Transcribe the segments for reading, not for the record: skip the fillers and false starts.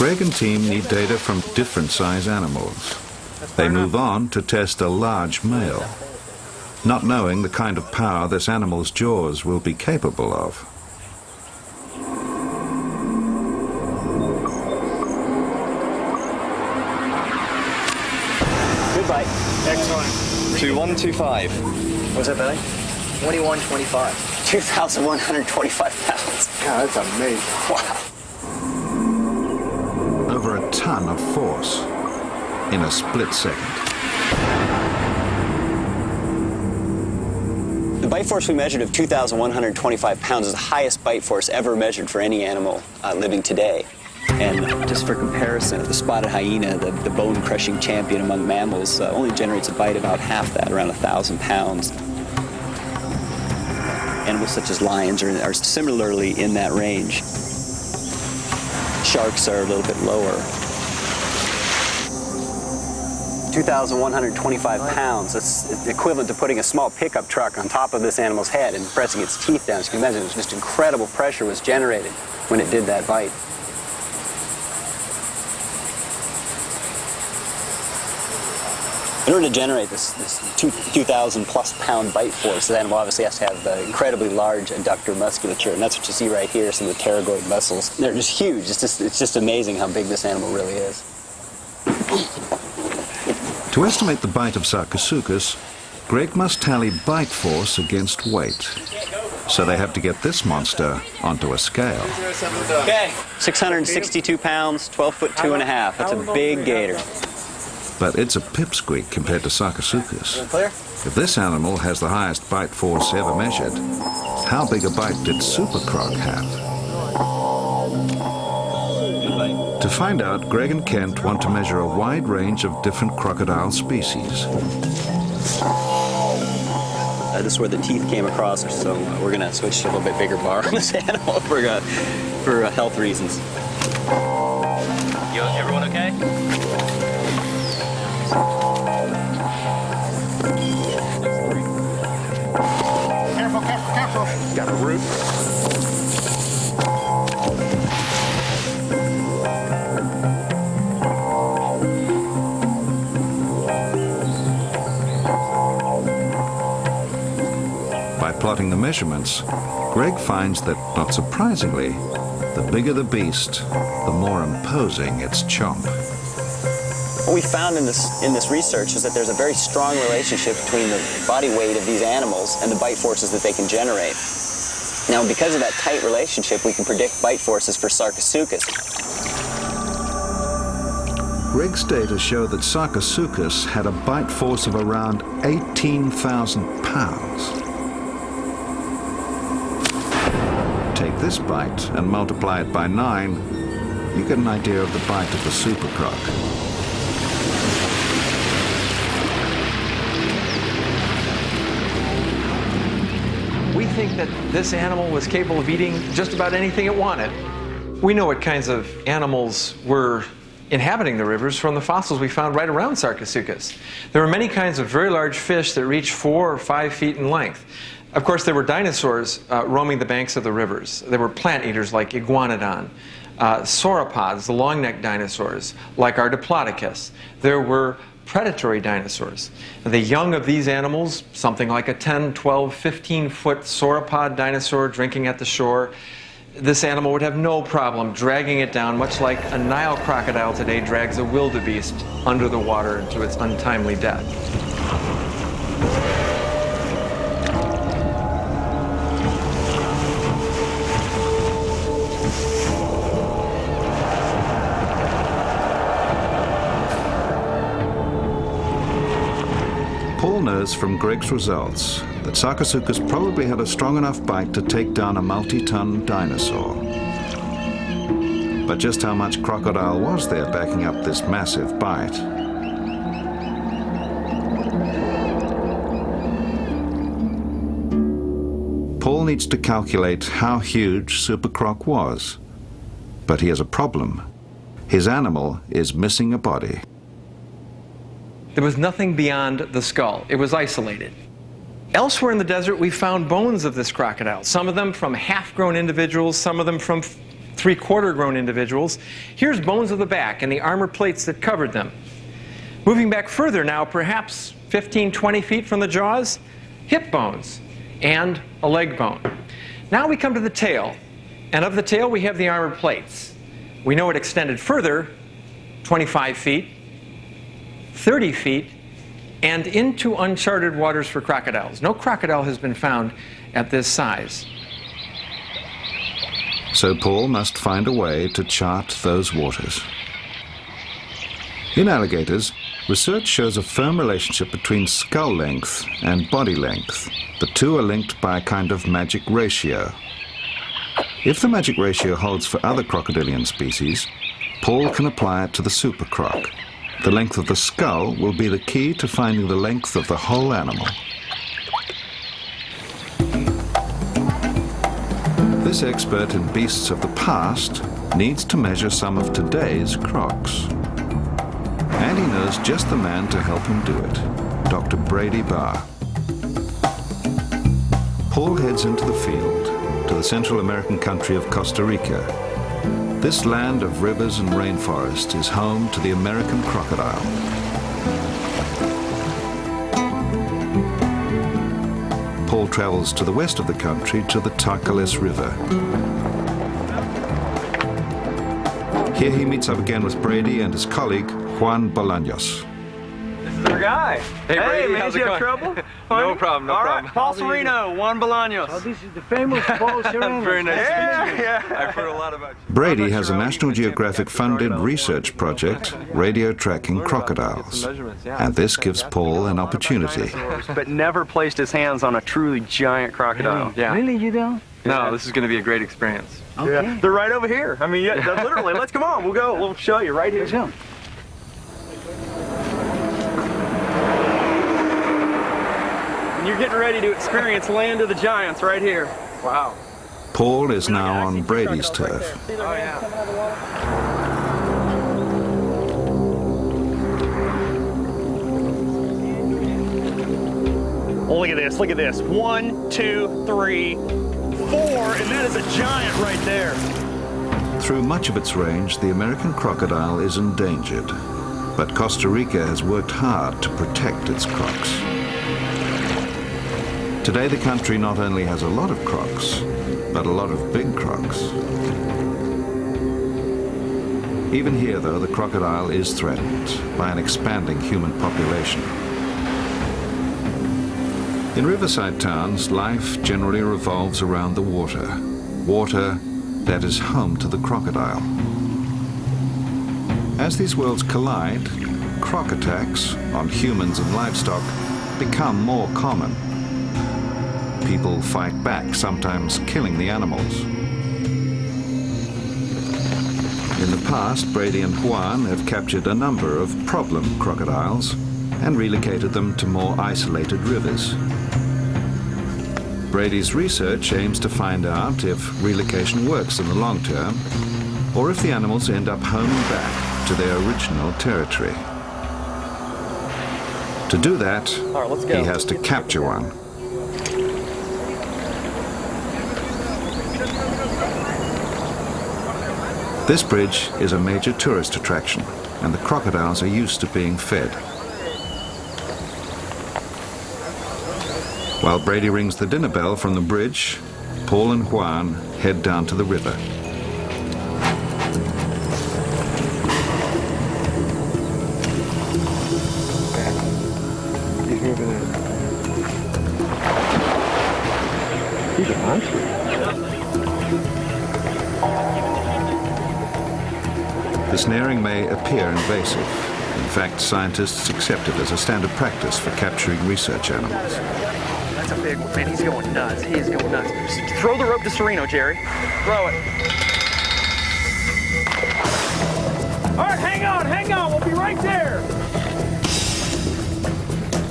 Greg and team need data from different size animals. They move on to test a large male, not knowing the kind of power this animal's jaws will be capable of. Good bite. Excellent. 2125. What's that, Billy? 2125. 2,125 pounds. Yeah, that's amazing. Wow. Over a ton of force in a split second. The bite force we measured of 2,125 pounds is the highest bite force ever measured for any animal living today. And just for comparison, the spotted hyena, the bone-crushing champion among mammals, only generates a bite about half that, around 1,000 pounds. Animals such as lions are similarly in that range. Sharks are a little bit lower. 2,125 pounds, that's equivalent to putting a small pickup truck on top of this animal's head and pressing its teeth down. As you can imagine, just incredible pressure was generated when it did that bite. In order to generate this 2,000 plus pound bite force, the animal obviously has to have incredibly large adductor musculature, and that's what you see right here, some of the pterygoid muscles. They're just huge. It's just amazing how big this animal really is. To estimate the bite of Sarcosuchus, Greg must tally bite force against weight. So they have to get this monster onto a scale. Okay, 662 pounds, 12 foot 2.5. That's a big gator. But it's a pipsqueak compared to Sarcosuchus. Clear? If this animal has the highest bite force ever measured, how big a bite did Supercroc have? To find out, Greg and Kent want to measure a wide range of different crocodile species. This is where the teeth came across, so we're going to switch to a little bit bigger bar on this animal for health reasons. Everyone okay? Careful, careful, careful. Got a root. By plotting the measurements, Greg finds that, not surprisingly, the bigger the beast, the more imposing its chomp. What we found in this research is that there's a very strong relationship between the body weight of these animals and the bite forces that they can generate. Now, because of that tight relationship, we can predict bite forces for Sarcosuchus. Greg's data show that Sarcosuchus had a bite force of around 18,000 pounds. Take this bite and multiply it by 9, you get an idea of the bite of the Supercroc. We think that this animal was capable of eating just about anything it wanted. We know what kinds of animals were inhabiting the rivers from the fossils we found right around Sarcosuchus. There were many kinds of very large fish that reached 4 or 5 feet in length. Of course, there were dinosaurs roaming the banks of the rivers. There were plant eaters like Iguanodon, sauropods, the long-necked dinosaurs, like our Diplodocus. There were predatory dinosaurs. The young of these animals, something like a 10, 12, 15-foot sauropod dinosaur drinking at the shore, this animal would have no problem dragging it down, much like a Nile crocodile today drags a wildebeest under the water into its untimely death. Paul knows from Greg's results that Sarcosuchus probably had a strong enough bite to take down a multi-ton dinosaur. But just how much crocodile was there backing up this massive bite? Paul needs to calculate how huge Supercroc was. But he has a problem. His animal is missing a body. There was nothing beyond the skull. It was isolated. Elsewhere in the desert, we found bones of this crocodile, some of them from half-grown individuals, some of them from three-quarter grown individuals. Here's bones of the back and the armor plates that covered them. Moving back further now, perhaps 15, 20 feet from the jaws, hip bones and a leg bone. Now we come to the tail, and of the tail we have the armor plates. We know it extended further, 25 feet, 30 feet, and into uncharted waters for crocodiles. No crocodile has been found at this size. So Paul must find a way to chart those waters. In alligators, research shows a firm relationship between skull length and body length. The two are linked by a kind of magic ratio. If the magic ratio holds for other crocodilian species, Paul can apply it to the supercroc. The length of the skull will be the key to finding the length of the whole animal. This expert in beasts of the past needs to measure some of today's crocs. And he knows just the man to help him do it, Dr. Brady Barr. Paul heads into the field, to the Central American country of Costa Rica. This land of rivers and rainforest is home to the American crocodile. Paul travels to the west of the country to the Tarcoles River. Here he meets up again with Brady and his colleague, Juan Bolaños. This is our guy. Hey, Brady, man, how's you it have going? trouble? No problem, no All problem. right, Paul Sereno, Juan Bolaños. Oh, this is the famous Paul Sereno. Very nice to meet you. Yeah. I've heard a lot about you. Brady has a National Geographic funded research project, radio tracking crocodiles. And this gives Paul an opportunity. But never placed his hands on a truly giant crocodile. Yeah. Really, you don't? No, this is going to be a great experience. Okay. Yeah. They're right over here. I mean, yeah, literally, let's come on. We'll go. We'll show you right here. Let's go. And you're getting ready to experience Land of the Giants right here. Wow. Paul is now on Brady's turf. Oh, yeah. Oh, look at this, look at this. 1, 2, 3, 4, and that is a giant right there. Through much of its range, the American crocodile is endangered. But Costa Rica has worked hard to protect its crocs. Today, the country not only has a lot of crocs, but a lot of big crocs. Even here, though, the crocodile is threatened by an expanding human population. In riverside towns, life generally revolves around the water. Water that is home to the crocodile. As these worlds collide, croc attacks on humans and livestock become more common. People fight back, sometimes killing the animals. In the past, Brady and Juan have captured a number of problem crocodiles and relocated them to more isolated rivers. Brady's research aims to find out if relocation works in the long term, or if the animals end up homing back to their original territory. To do that, All right, let's go. he has to capture one. This bridge is a major tourist attraction, and the crocodiles are used to being fed. While Brady rings the dinner bell from the bridge, Paul and Juan head down to the river. He's moving in. These are monsters. The snaring may appear invasive. In fact, scientists accept it as a standard practice for capturing research animals. That's a big one. Man, he's going nuts. He is going nuts. Just throw the rope to Sereno, Jerry. Throw it. All right, hang on. We'll be right there.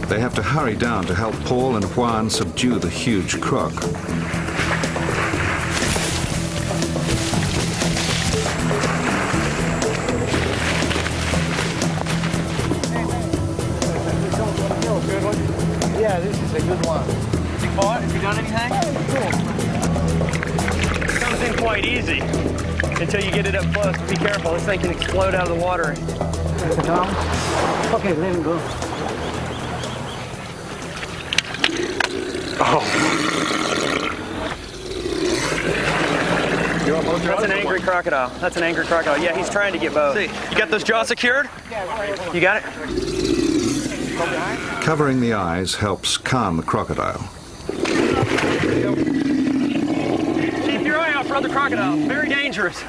They have to hurry down to help Paul and Juan subdue the huge croc. Yeah, this is a good one. Has he fought? Has he done anything? It comes in quite easy. It's until you get it up close. Be careful, this thing can explode out of the water. Down. Okay, let him go. That's an angry crocodile. That's an angry crocodile. Yeah, he's trying to get both. See, you got those jaws secured? You got it? Covering the eyes helps calm the crocodile. Keep your eye out for other crocodiles. Very dangerous. You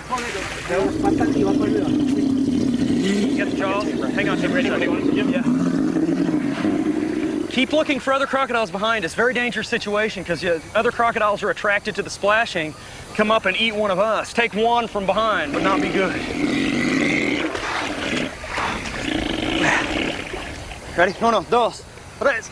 got the jaws? Hang on, ready? Yeah. Keep looking for other crocodiles behind us. Very dangerous situation because other crocodiles are attracted to the splashing, come up and eat one of us. Take one from behind would not be good. Ready? Uno, dos, tres.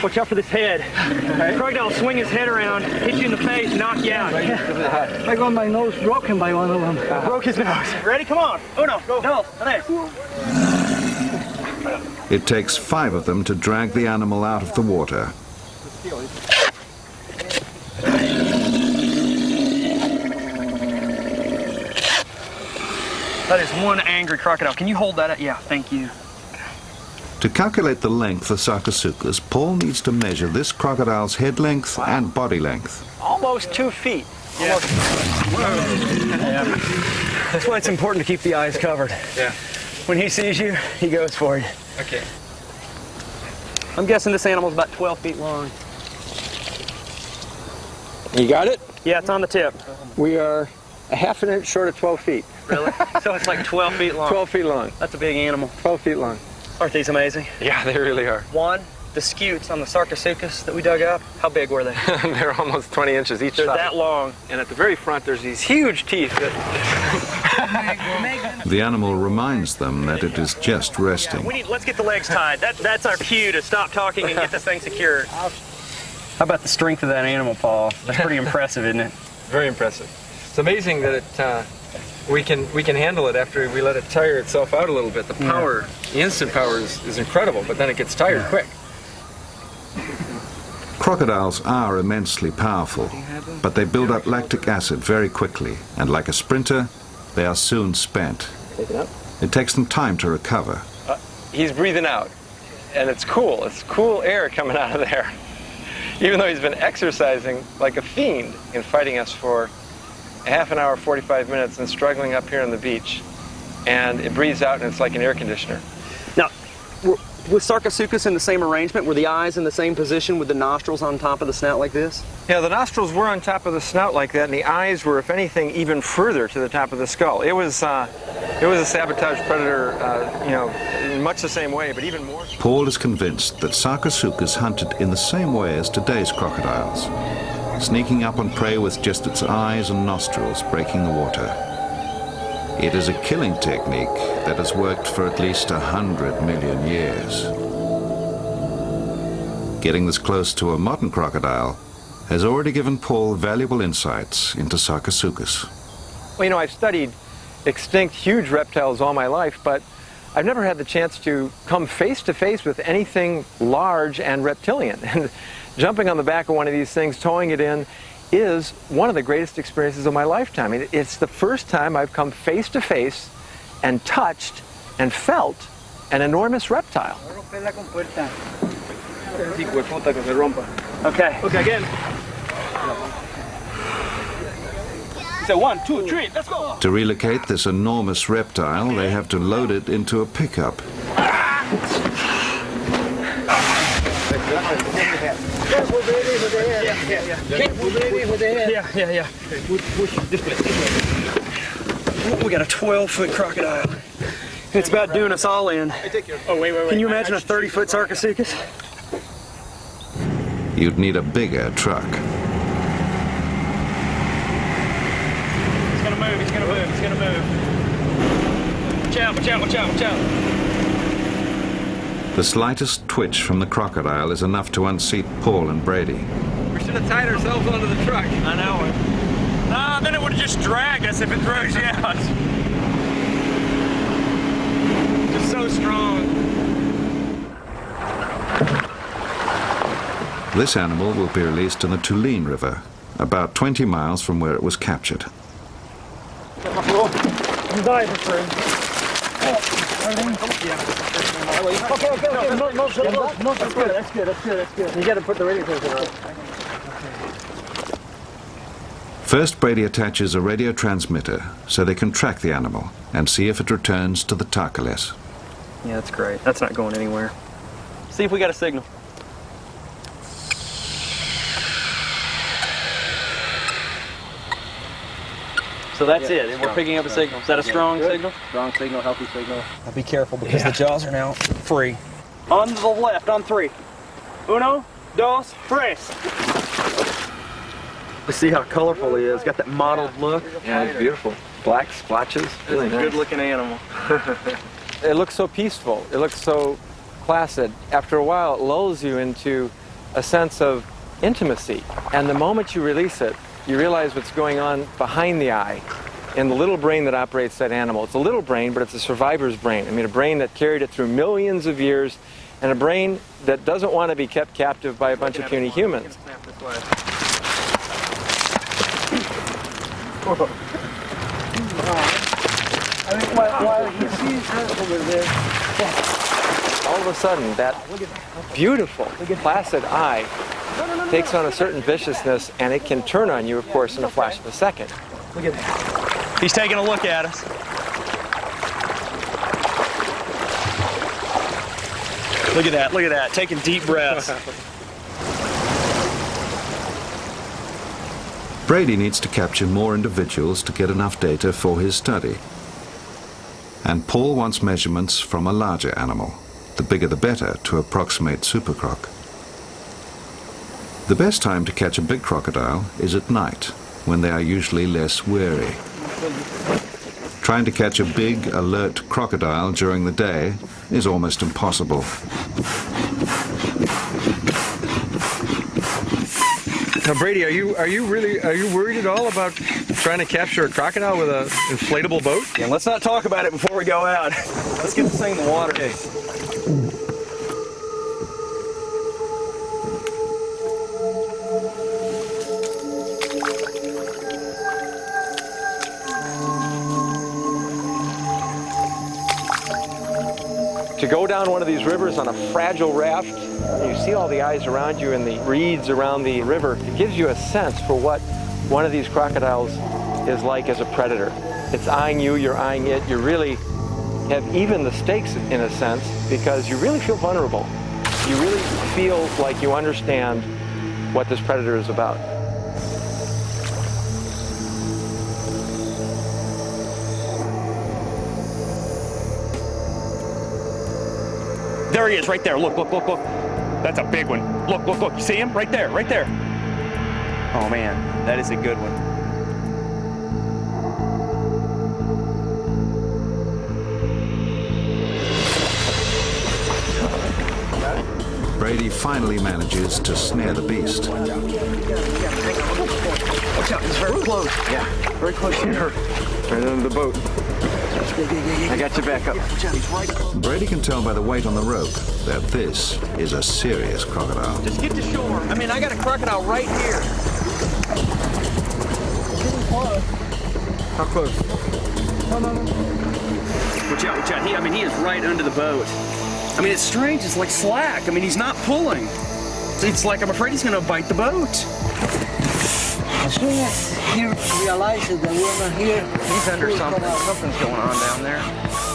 Watch out for this head. The crocodile will swing his head around, hit you in the face, knock you out. I got my nose broken by one of them. Broke his nose. Ready? Come on. Uno, dos, tres. It takes 5 of them to drag the animal out of the water. That is one angry crocodile. Can you hold that up? Yeah, thank you. To calculate the length of Sarcosuchus, Paul needs to measure this crocodile's head length and body length. Almost 2 feet. Yeah. That's why it's important to keep the eyes covered. Yeah. When he sees you, he goes for you. Okay. I'm guessing this animal's about 12 feet long. You got it? Yeah, it's on the tip. We are a half an inch short of 12 feet. Really? So it's like 12 feet long. 12 feet long. That's a big animal. 12 feet long. Aren't these amazing? Yeah, they really are. One, the scutes on the Sarcosuchus that we dug up, how big were they? They're almost 20 inches each They're side. that long. And at the very front, there's these huge teeth that... The animal reminds them that it is just resting. Let's get the legs tied. That's our cue to stop talking and get this thing secured. How about the strength of that animal, Paul? That's pretty impressive, isn't it? Very impressive. It's amazing that we can handle it after we let it tire itself out a little bit. The power, the instant power is incredible, but then it gets tired quick. Crocodiles are immensely powerful, but they build up lactic acid very quickly, and like a sprinter, they are soon spent. It takes them time to recover. He's breathing out, and it's cool. It's cool air coming out of there. Even though he's been exercising like a fiend in fighting us for a half an hour, 45 minutes, and struggling up here on the beach. And it breathes out, and it's like an air conditioner. Now, was Sarcosuchus in the same arrangement? Were the eyes in the same position with the nostrils on top of the snout like this? Yeah, the nostrils were on top of the snout like that, and the eyes were, if anything, even further to the top of the skull. It was a sabotage predator, in much the same way, but even more. Paul is convinced that Sarcosuchus hunted in the same way as today's crocodiles, sneaking up on prey with just its eyes and nostrils breaking the water. It is a killing technique that has worked for at least 100 million years. Getting this close to a modern crocodile has already given Paul valuable insights into Sarcosuchus. Well, I've studied extinct huge reptiles all my life, but I've never had the chance to come face to face with anything large and reptilian. And jumping on the back of one of these things, towing it in, is one of the greatest experiences of my lifetime. It's the first time I've come face to face and touched and felt an enormous reptile. Okay. Okay, again. So 1, 2, 3, let's go. To relocate this enormous reptile, they have to load it into a pickup. Careful, baby, with the head. Careful, baby, with the head. Yeah. Push this way. We got a 12-foot crocodile. It's about doing us all in. Oh, wait. Can you imagine a 30-foot Sarcosuchus? You'd need a bigger truck. He's gonna move. Watch out. The slightest twitch from the crocodile is enough to unseat Paul and Brady. We should have tied ourselves onto the truck. I know it. Then it would have just dragged us if it throws you out. Just so strong. This animal will be released in the Tuline River, about 20 miles from where it was captured. You die for free. Okay. That's good. You got to put the radio filter on. First, Brady attaches a radio transmitter so they can track the animal and see if it returns to the Tarcoles. Yeah, that's great. That's not going anywhere. See if we got a signal. So that's it, and we're picking up a signal. Is that a strong signal? Strong signal, healthy signal. Now be careful because the jaws are now free. On the left, on 3. Uno, dos, tres. Let's see how colorful he is. Got that mottled look. Yeah, it's beautiful. Black splotches. Really nice. Good-looking animal. It looks so peaceful. It looks so placid. After a while, it lulls you into a sense of intimacy. And the moment you release it, you realize what's going on behind the eye in the little brain that operates that animal. It's a little brain, but it's a survivor's brain. I mean, a brain that carried it through millions of years, and a brain that doesn't want to be kept captive by a bunch of puny humans. While he sees her over there. All of a sudden, that beautiful, placid eye takes on a certain viciousness, and it can turn on you, of course, in a flash of a second. Look at that. He's taking a look at us. Look at that, taking deep breaths. Brady needs to capture more individuals to get enough data for his study. And Paul wants measurements from a larger animal, the bigger the better, to approximate Supercroc. The best time to catch a big crocodile is at night, when they are usually less wary. Trying to catch a big, alert crocodile during the day is almost impossible. Now, Brady, are you worried at all about trying to capture a crocodile with an inflatable boat? Yeah, let's not talk about it before we go out. Let's get this thing in the water. Okay. To go down one of these rivers on a fragile raft, and you see all the eyes around you and the reeds around the river, it gives you a sense for what one of these crocodiles is like as a predator. It's eyeing you, you're eyeing it, you really have even the stakes in a sense because you really feel vulnerable. You really feel like you understand what this predator is about. There he is, right there. Look. That's a big one. Look. You see him? Right there. Oh man, that is a good one. Brady finally manages to snare the beast. Watch out, he's very close. Yeah, very close here. Right under the boat. I got you back up. Brady can tell by the weight on the rope that this is a serious crocodile. Just get to shore. I mean, I got a crocodile right here. How close? Watch out. He is right under the boat. I mean, it's strange. It's like slack. I mean, he's not pulling. It's like I'm afraid he's going to bite the boat. As soon as he realizes that we're not here, He's under something. Something's going on down there.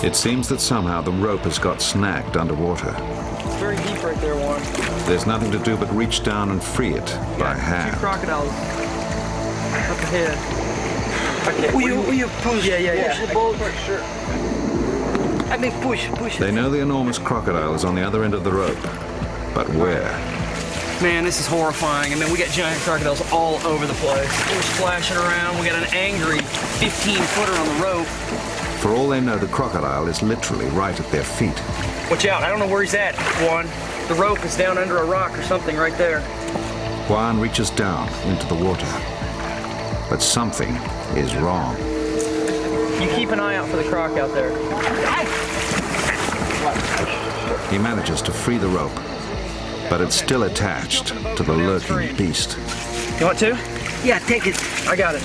It seems that somehow the rope has got snagged underwater. It's very deep right there, Warren. There's nothing to do but reach down and free it by Two hand. crocodiles up ahead. Okay. will you push, Yeah. push the boat? Sure. I mean, push. They know the enormous crocodile is on the other end of the rope, but where? Man, this is horrifying. I mean, we got giant crocodiles all over the place. They're splashing around. We got an angry 15-footer on the rope. For all they know, the crocodile is literally right at their feet. Watch out. I don't know where he's at, Juan. The rope is down under a rock or something right there. Juan reaches down into the water. But something is wrong. You keep an eye out for the croc out there. He manages to free the rope, but it's still attached to the lurking beast. You want to? Yeah, take it. I got it.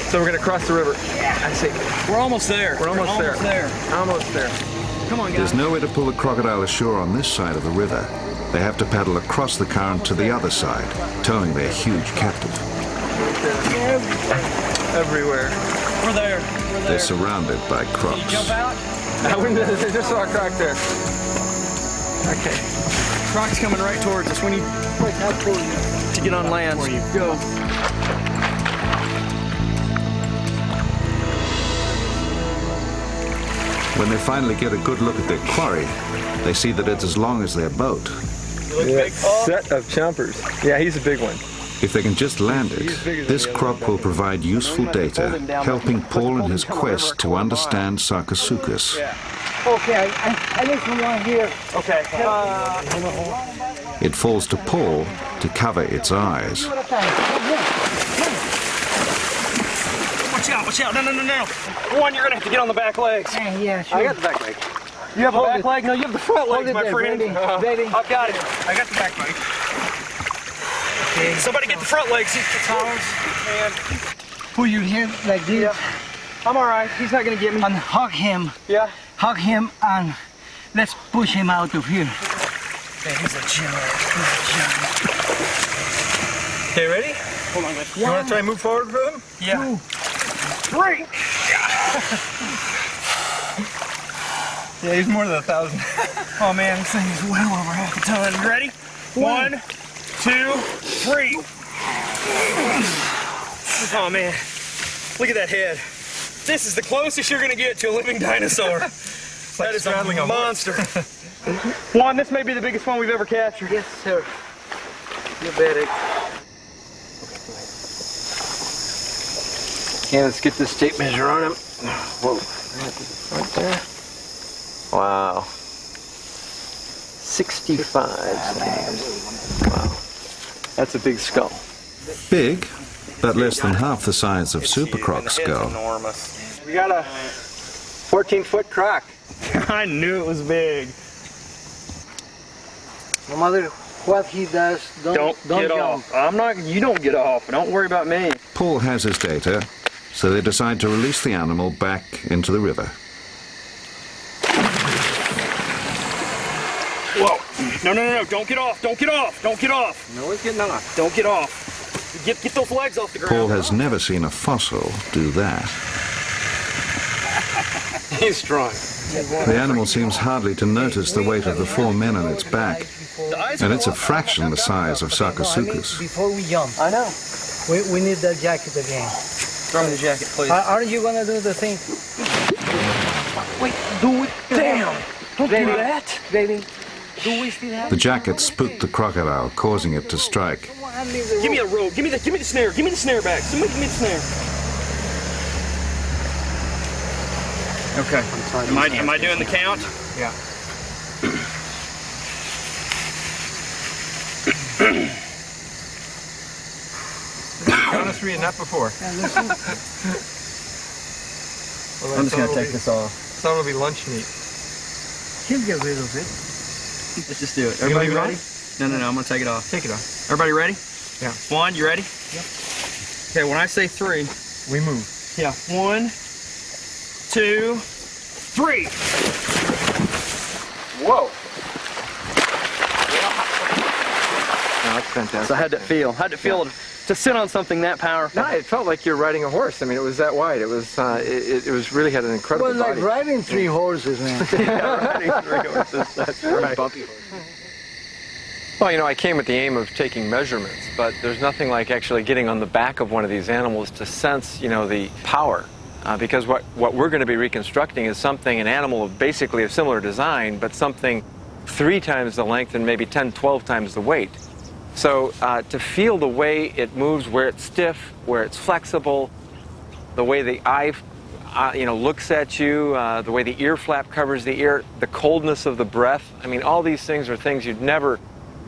So we're gonna cross the river. I see. We're almost there. We're almost there. Almost there. Come on, guys. There's no way to pull the crocodile ashore on this side of the river. They have to paddle across the current to the other side, towing their huge captive. Everywhere. We're there. They're surrounded by crocs. Jump out. I just saw a croc there. Okay. Croc's coming right towards us. We need to get on land. Go. When they finally get a good look at their quarry, they see that it's as long as their boat. Yeah, set of chompers. Yeah, he's a big one. If they can just land it, this croc will provide useful data, helping Paul in his quest to understand Sarcosuchus. Okay, I need someone here. Okay. It falls to Paul to cover its eyes. Watch out. No. One, you're gonna have to get on the back legs. Yeah, sure. I got the back leg. You have a back leg? No, you have the front legs, my friend. Ready. I've got it. I got the back leg. Okay. Somebody get the front legs. It's ours. Put you here like this. Yeah. I'm all right. He's not gonna get me. And hug him. Yeah. Hug him and let's push him out of here. Man, he's a giant. Okay, ready? Hold on, guys. You want to try and move forward for them? Yeah. 2, 3. Yeah, he's more than 1,000. Oh man, this thing is well over half a ton. You ready? 1, 2, 3. Oh man, look at that head. This is the closest you're gonna get to a living dinosaur. That is a monster. Juan, this may be the biggest one we've ever captured. Yes, sir. You bet it. Yeah, let's get this tape measure on him. Whoa. Right there. Wow. 65 centimeters. Wow. That's a big skull. Big, but less than half the size of Supercroc's skull. Enormous. We got a 14-foot croc. I knew it was big. No matter what he does, don't get jump. off. You don't get off. Don't worry about me. Paul has his data, so they decide to release the animal back into the river. Whoa. No. Don't get off. Don't get off. No one's getting off. Don't get off. Get those legs off the ground. Paul has never seen a fossil do that. He's strong. The animal seems hardly to notice the weight of the 4 men on its back, and it's a fraction the size of Sarcosuchus. Before we jump. I know. We need that jacket again. Throw me the jacket, please. Aren't you gonna do the thing? Wait, do it. Damn! Don't do Ready? that. Ready? Do we still have? The jacket spooked the crocodile, causing it to strike. Give me a rope. Give me the snare. Give me the snare back. Somebody give me the snare. Okay. Am I doing the count? Yeah. Count of 3 and not before. Well, I'm just gonna take this off. So it'll be lunch meat. He'll get rid of it. Let's just do it. You Everybody leave it ready? No. I'm gonna take it off. Take it off. Everybody ready? Yeah. Juan, you ready? Yep. Okay, when I say 3, We move. yeah. 1, 2, 3. Whoa. Oh, that's fantastic. So I had to feel to sit on something that powerful. No, it felt like you're riding a horse. I mean, it was that wide. It was. It was really had an It incredible was like body. riding 3 horses, man. Riding 3 horses. That's right. Well, I came with the aim of taking measurements, but there's nothing like actually getting on the back of one of these animals to sense, the power. Because what we're going to be reconstructing is an animal of basically a similar design, but something 3 times the length and maybe 10, 12 times the weight. So to feel the way it moves, where it's stiff, where it's flexible, the way the eye, looks at you, the way the ear flap covers the ear, the coldness of the breath. I mean, all these things are things you'd never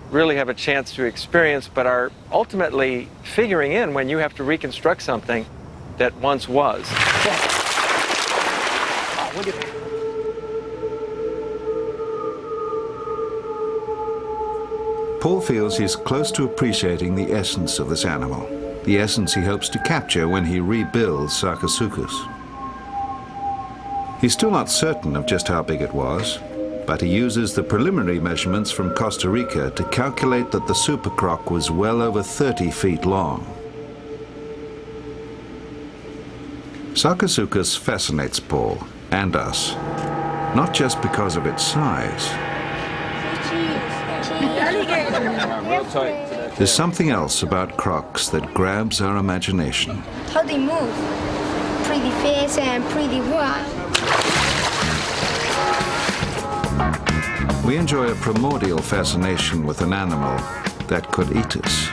really have a chance to experience, but are ultimately figuring in when you have to reconstruct something that once was. Look at that. Paul feels he's close to appreciating the essence of this animal, the essence he hopes to capture when he rebuilds Sarcosuchus. He's still not certain of just how big it was, but he uses the preliminary measurements from Costa Rica to calculate that the Supercroc was well over 30 feet long. Sarcosuchus fascinates Paul and us, not just because of its size. There's something else about crocs that grabs our imagination. How they move. Pretty fast and pretty wild. We enjoy a primordial fascination with an animal that could eat us.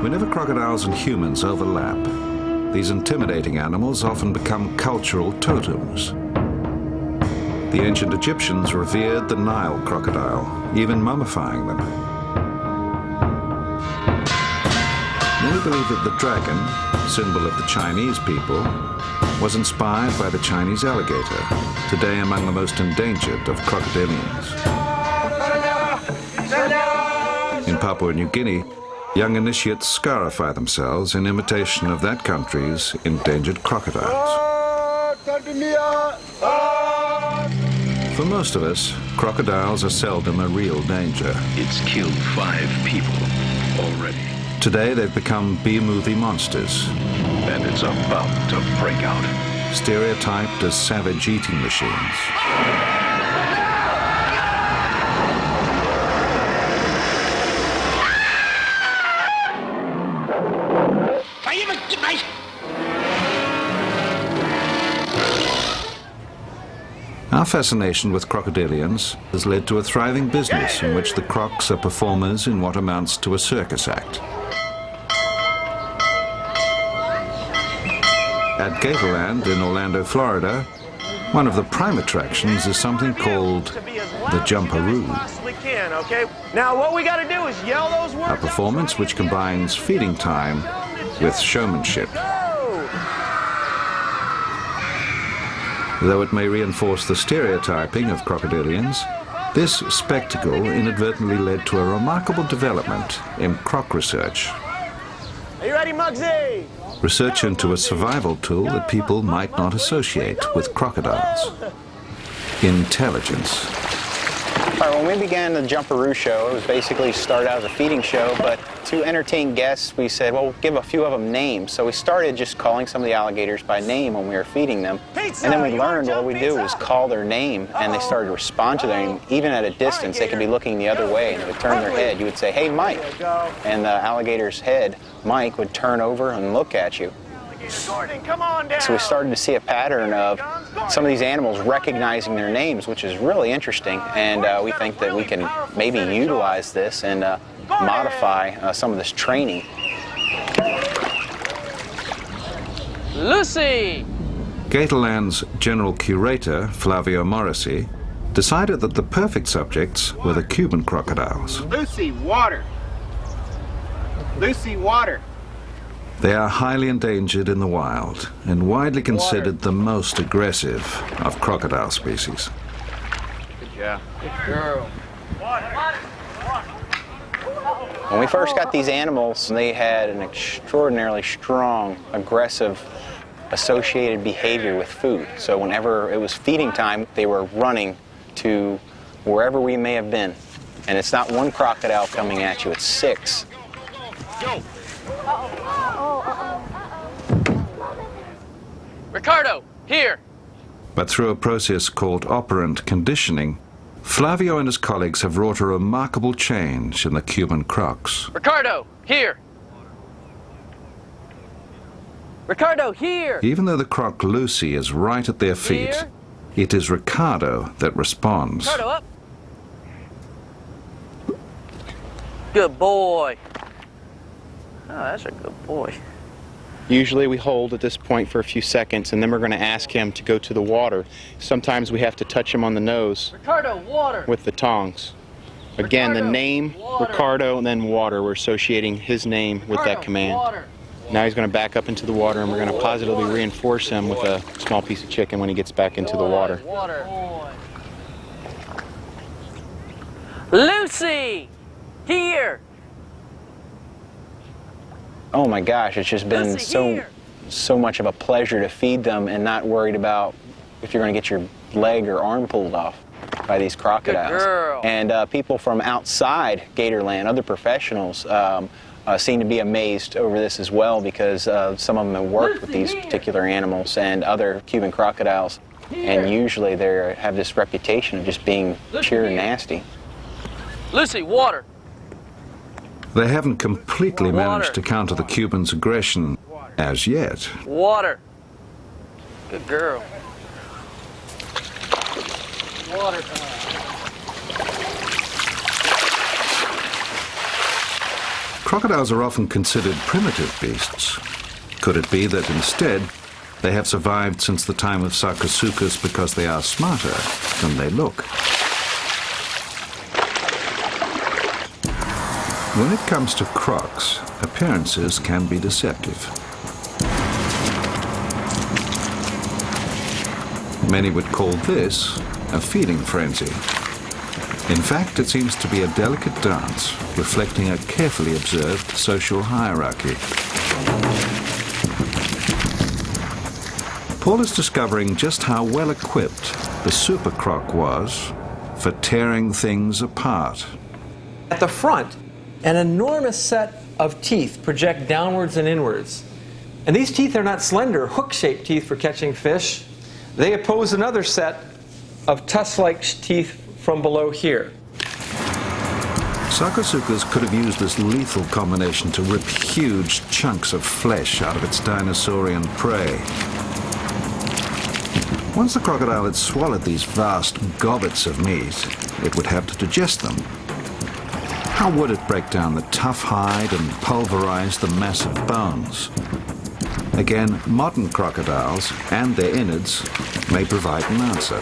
Whenever crocodiles and humans overlap, these intimidating animals often become cultural totems. The ancient Egyptians revered the Nile crocodile, even mummifying them. Many believe that the dragon, symbol of the Chinese people, was inspired by the Chinese alligator, today among the most endangered of crocodilians. In Papua New Guinea, young initiates scarify themselves in imitation of that country's endangered crocodiles. For most of us, crocodiles are seldom a real danger. It's killed 5 people already. Today, they've become B-movie monsters. And it's about to break out. Stereotyped as savage eating machines. Our fascination with crocodilians has led to a thriving business in which the crocs are performers in what amounts to a circus act. At Gatorland in Orlando, Florida, one of the prime attractions is something called the jumperoo. Now what we got to do is yell those words. A performance which combines feeding time with showmanship. Though it may reinforce the stereotyping of crocodilians, this spectacle inadvertently led to a remarkable development in croc research. Are you ready, Muggsy? Research into a survival tool that people might not associate with crocodiles. Intelligence. All right, when we began the Jumperoo show, it was basically start out as a feeding show, but to entertain guests, we said, well, we'll give a few of them names. So we started just calling some of the alligators by name when we were feeding them. Pizza, and then we learned what we do was call their name, and they started to respond to their name. Even at a distance, they could be looking the other way, and they would turn their head. You would say, hey, Mike. And the alligator's head, Mike, would turn over and look at you. So we started to see a pattern of some of these animals recognizing their names, which is really interesting, and we think that we can maybe utilize this and modify some of this training. Lucy! Gatorland's general curator, Flavio Morrissey, decided that the perfect subjects were the Cuban crocodiles. Lucy, water. Lucy, water. They are highly endangered in the wild and widely considered the most aggressive of crocodile species. Good job. Good girl. When we first got these animals, they had an extraordinarily strong, aggressive, associated behavior with food. So whenever it was feeding time, they were running to wherever we may have been. And it's not one crocodile coming at you, it's 6. Go. Ricardo, here! But through a process called operant conditioning, Flavio and his colleagues have wrought a remarkable change in the Cuban crocs. Ricardo, here! Ricardo, here! Even though the croc Lucy is right at their feet, Here. it is Ricardo that responds. Ricardo, up! Good boy. Oh, that's a good boy. Usually we hold at this point for a few seconds, and then we're going to ask him to go to the water. Sometimes we have to touch him on the nose Ricardo, water! with the tongs. Again, Ricardo, the name, water. Ricardo, and then water. We're associating his name with Ricardo, that command. Water. Now he's going to back up into the water, and we're going to positively reinforce him with a small piece of chicken when he gets back into the water. Water. Lucy! Here! Oh my gosh, it's just been so much of a pleasure to feed them and not worried about if you're going to get your leg or arm pulled off by these crocodiles. Good girl. And people from outside Gatorland, other professionals, seem to be amazed over this as well, because some of them have worked with these particular animals and other Cuban crocodiles, and usually they have this reputation of just being pure nasty. Lucy, water! They haven't completely managed to counter the Cubans' aggression as yet. Water! Good girl. Water. Crocodiles are often considered primitive beasts. Could it be that instead they have survived since the time of Sarcosuchus because they are smarter than they look? When it comes to crocs, appearances can be deceptive. Many would call this a feeding frenzy. In fact, it seems to be a delicate dance, reflecting a carefully observed social hierarchy. Paul is discovering just how well equipped the Supercroc was for tearing things apart. At the front, an enormous set of teeth project downwards and inwards. And these teeth are not slender, hook-shaped teeth for catching fish. They oppose another set of tusk-like teeth from below here. Sarcosuchus could have used this lethal combination to rip huge chunks of flesh out of its dinosaurian prey. Once the crocodile had swallowed these vast gobbets of meat, it would have to digest them. How would it break down the tough hide and pulverize the massive bones? Again, modern crocodiles and their innards may provide an answer.